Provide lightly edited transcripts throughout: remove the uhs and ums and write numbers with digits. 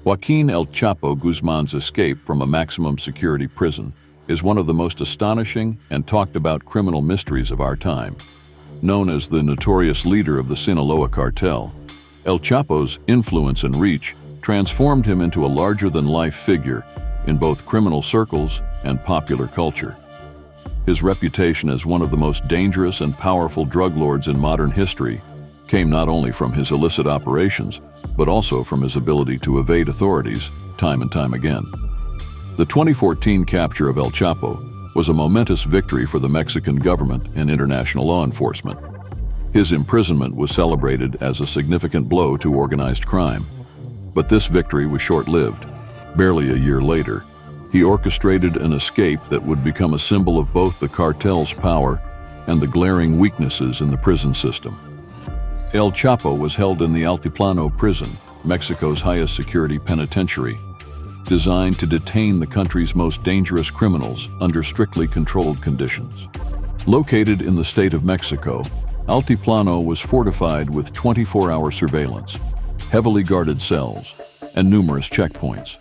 Joaquín El Chapo Guzmán's escape from a maximum security prison is one of the most astonishing and talked about criminal mysteries of our time. Known as the notorious leader of the Sinaloa cartel, El Chapo's influence and reach transformed him into a larger-than-life figure in both criminal circles and popular culture. His reputation as one of the most dangerous and powerful drug lords in modern history came not only from his illicit operations, but also from his ability to evade authorities time and time again. The 2014 capture of El Chapo was a momentous victory for the Mexican government and international law enforcement. His imprisonment was celebrated as a significant blow to organized crime. But this victory was short-lived. Barely a year later, he orchestrated an escape that would become a symbol of both the cartel's power and the glaring weaknesses in the prison system. El Chapo was held in the Altiplano prison, Mexico's highest security penitentiary, designed to detain the country's most dangerous criminals under strictly controlled conditions. Located in the state of Mexico, Altiplano was fortified with 24-hour surveillance, heavily guarded cells, and numerous checkpoints.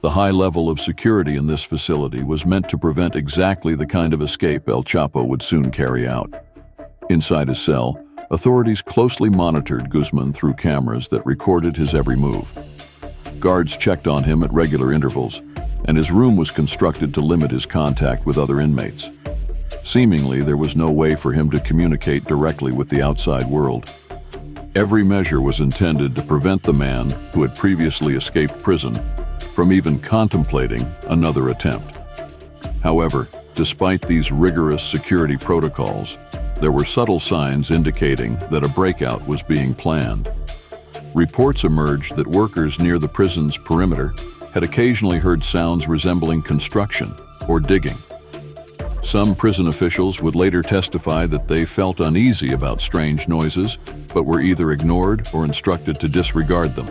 The high level of security in this facility was meant to prevent exactly the kind of escape El Chapo would soon carry out. Inside his cell, authorities closely monitored Guzmán through cameras that recorded his every move. Guards checked on him at regular intervals, and his room was constructed to limit his contact with other inmates. Seemingly, there was no way for him to communicate directly with the outside world. Every measure was intended to prevent the man who had previously escaped prison from even contemplating another attempt. However, despite these rigorous security protocols, there were subtle signs indicating that a breakout was being planned. Reports emerged that workers near the prison's perimeter had occasionally heard sounds resembling construction or digging. Some prison officials would later testify that they felt uneasy about strange noises, but were either ignored or instructed to disregard them.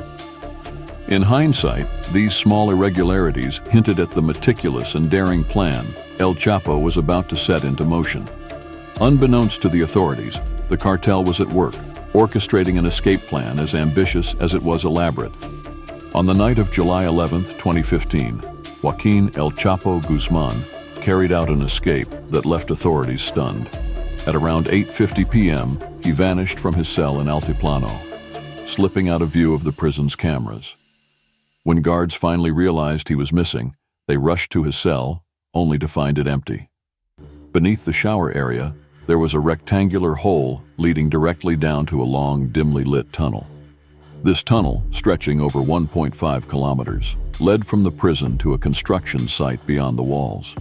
In hindsight, these small irregularities hinted at the meticulous and daring plan El Chapo was about to set into motion. Unbeknownst to the authorities, the cartel was at work, orchestrating an escape plan as ambitious as it was elaborate. On the night of July 11, 2015, Joaquín El Chapo Guzmán carried out an escape that left authorities stunned. At around 8:50 p.m., he vanished from his cell in Altiplano, slipping out of view of the prison's cameras. When guards finally realized he was missing, they rushed to his cell, only to find it empty. Beneath the shower area, there was a rectangular hole leading directly down to a long, dimly lit tunnel. This tunnel, stretching over 1.5 kilometers, led from the prison to a construction site beyond the walls.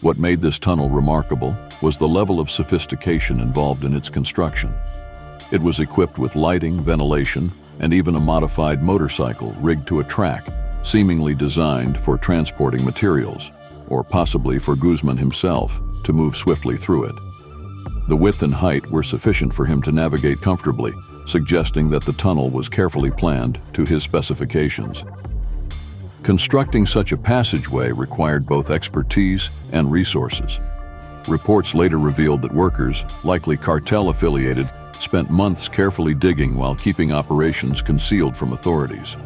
What made this tunnel remarkable was the level of sophistication involved in its construction. It was equipped with lighting, ventilation, and even a modified motorcycle rigged to a track, seemingly designed for transporting materials, or possibly for Guzmán himself to move swiftly through it. The width and height were sufficient for him to navigate comfortably, suggesting that the tunnel was carefully planned to his specifications. Constructing such a passageway required both expertise and resources. Reports later revealed that workers, likely cartel-affiliated, spent months carefully digging while keeping operations concealed from authorities.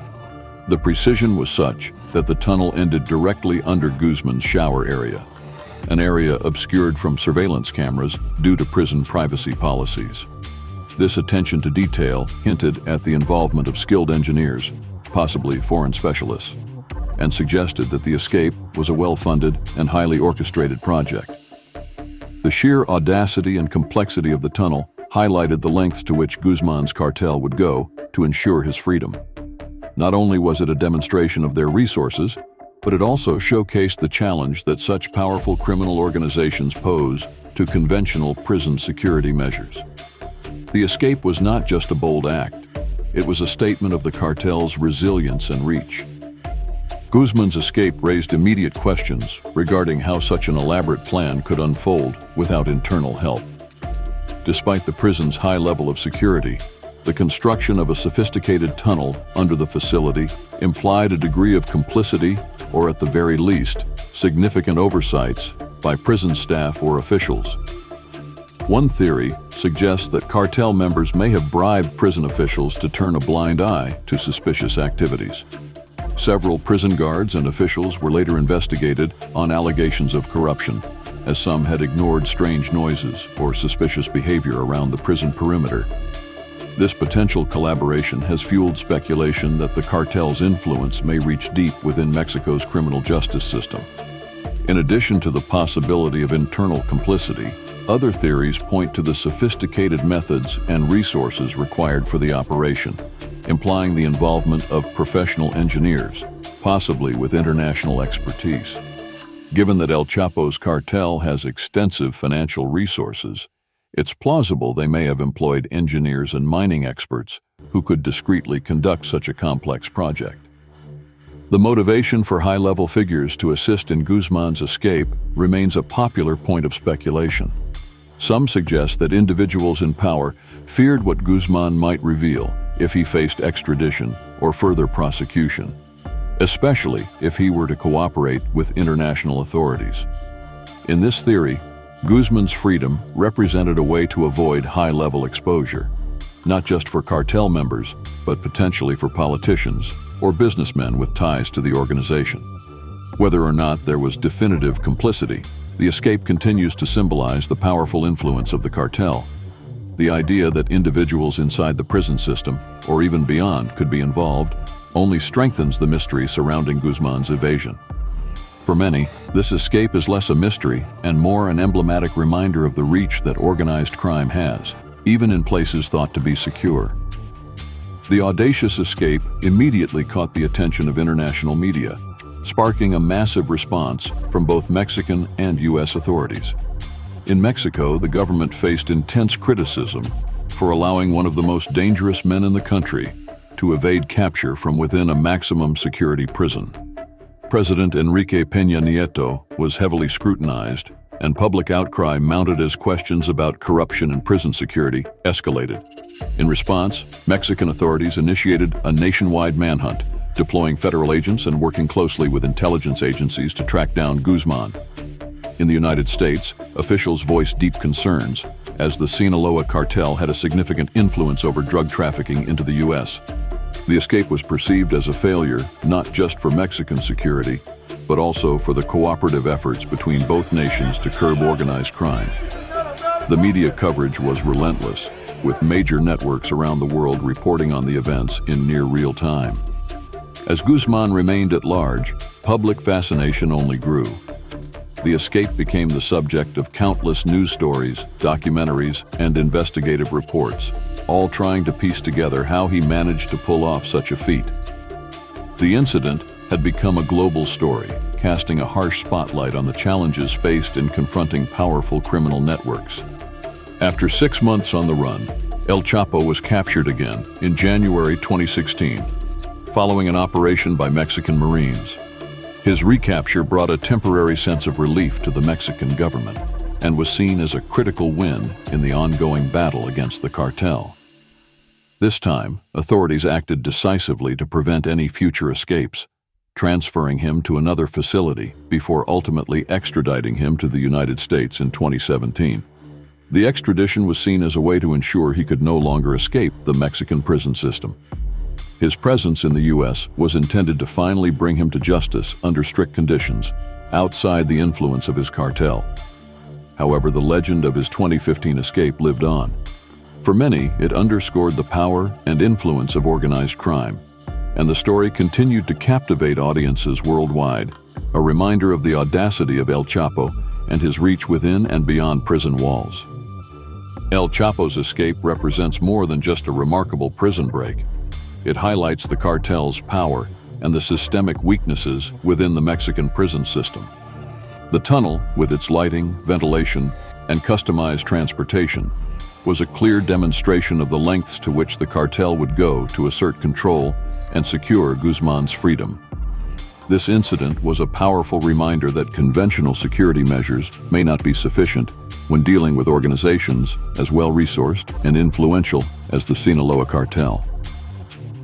The precision was such that the tunnel ended directly under Guzmán's shower area, an area obscured from surveillance cameras due to prison privacy policies. This attention to detail hinted at the involvement of skilled engineers, possibly foreign specialists, and suggested that the escape was a well-funded and highly orchestrated project. The sheer audacity and complexity of the tunnel highlighted the lengths to which Guzmán's cartel would go to ensure his freedom. Not only was it a demonstration of their resources, but it also showcased the challenge that such powerful criminal organizations pose to conventional prison security measures. The escape was not just a bold act, it was a statement of the cartel's resilience and reach. Guzmán's escape raised immediate questions regarding how such an elaborate plan could unfold without internal help. Despite the prison's high level of security, the construction of a sophisticated tunnel under the facility implied a degree of complicity, or at the very least, significant oversights by prison staff or officials. One theory suggests that cartel members may have bribed prison officials to turn a blind eye to suspicious activities. Several prison guards and officials were later investigated on allegations of corruption, as some had ignored strange noises or suspicious behavior around the prison perimeter. This potential collaboration has fueled speculation that the cartel's influence may reach deep within Mexico's criminal justice system. In addition to the possibility of internal complicity, other theories point to the sophisticated methods and resources required for the operation, implying the involvement of professional engineers, possibly with international expertise. Given that El Chapo's cartel has extensive financial resources, it's plausible they may have employed engineers and mining experts who could discreetly conduct such a complex project. The motivation for high-level figures to assist in Guzmán's escape remains a popular point of speculation. Some suggest that individuals in power feared what Guzmán might reveal if he faced extradition or further prosecution, especially if he were to cooperate with international authorities. In this theory, Guzmán's freedom represented a way to avoid high-level exposure, not just for cartel members, but potentially for politicians or businessmen with ties to the organization. Whether or not there was definitive complicity, the escape continues to symbolize the powerful influence of the cartel. The idea that individuals inside the prison system, or even beyond, could be involved only strengthens the mystery surrounding Guzmán's evasion. For many, this escape is less a mystery and more an emblematic reminder of the reach that organized crime has, even in places thought to be secure. The audacious escape immediately caught the attention of international media, sparking a massive response from both Mexican and U.S. authorities. In Mexico, the government faced intense criticism for allowing one of the most dangerous men in the country to evade capture from within a maximum security prison. President Enrique Peña Nieto was heavily scrutinized, and public outcry mounted as questions about corruption and prison security escalated. In response, Mexican authorities initiated a nationwide manhunt, deploying federal agents and working closely with intelligence agencies to track down Guzmán. In the United States, officials voiced deep concerns, as the Sinaloa cartel had a significant influence over drug trafficking into the U.S. The escape was perceived as a failure, not just for Mexican security, but also for the cooperative efforts between both nations to curb organized crime. The media coverage was relentless, with major networks around the world reporting on the events in near real time. As Guzmán remained at large, public fascination only grew. The escape became the subject of countless news stories, documentaries, and investigative reports, all trying to piece together how he managed to pull off such a feat. The incident had become a global story, casting a harsh spotlight on the challenges faced in confronting powerful criminal networks. After 6 months on the run, El Chapo was captured again in January 2016, following an operation by Mexican Marines. His recapture brought a temporary sense of relief to the Mexican government and was seen as a critical win in the ongoing battle against the cartel. This time, authorities acted decisively to prevent any future escapes, transferring him to another facility before ultimately extraditing him to the United States in 2017. The extradition was seen as a way to ensure he could no longer escape the Mexican prison system. His presence in the U.S. was intended to finally bring him to justice under strict conditions, outside the influence of his cartel. However, the legend of his 2015 escape lived on. For many, it underscored the power and influence of organized crime, and the story continued to captivate audiences worldwide, a reminder of the audacity of El Chapo and his reach within and beyond prison walls. El Chapo's escape represents more than just a remarkable prison break. It highlights the cartel's power and the systemic weaknesses within the Mexican prison system. The tunnel, with its lighting, ventilation, and customized transportation, was a clear demonstration of the lengths to which the cartel would go to assert control and secure Guzmán's freedom. This incident was a powerful reminder that conventional security measures may not be sufficient when dealing with organizations as well-resourced and influential as the Sinaloa cartel.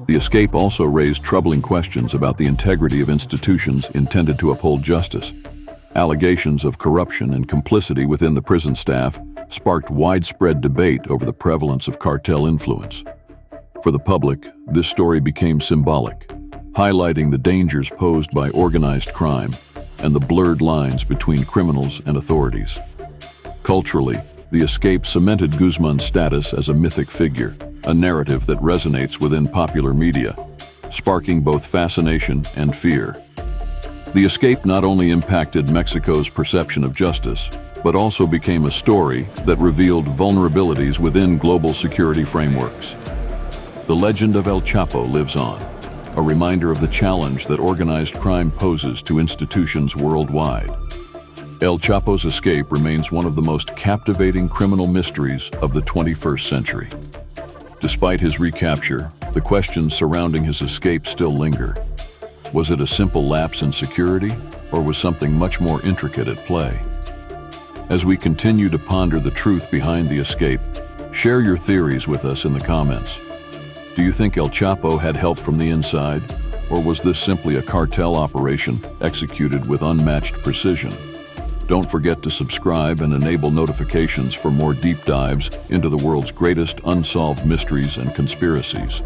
The escape also raised troubling questions about the integrity of institutions intended to uphold justice. Allegations of corruption and complicity within the prison staff sparked widespread debate over the prevalence of cartel influence. For the public, this story became symbolic, highlighting the dangers posed by organized crime and the blurred lines between criminals and authorities. Culturally, the escape cemented Guzmán's status as a mythic figure, a narrative that resonates within popular media, sparking both fascination and fear. The escape not only impacted Mexico's perception of justice, but also became a story that revealed vulnerabilities within global security frameworks. The legend of El Chapo lives on, a reminder of the challenge that organized crime poses to institutions worldwide. El Chapo's escape remains one of the most captivating criminal mysteries of the 21st century. Despite his recapture, the questions surrounding his escape still linger. Was it a simple lapse in security, or was something much more intricate at play? As we continue to ponder the truth behind the escape, share your theories with us in the comments. Do you think El Chapo had help from the inside, or was this simply a cartel operation executed with unmatched precision? Don't forget to subscribe and enable notifications for more deep dives into the world's greatest unsolved mysteries and conspiracies.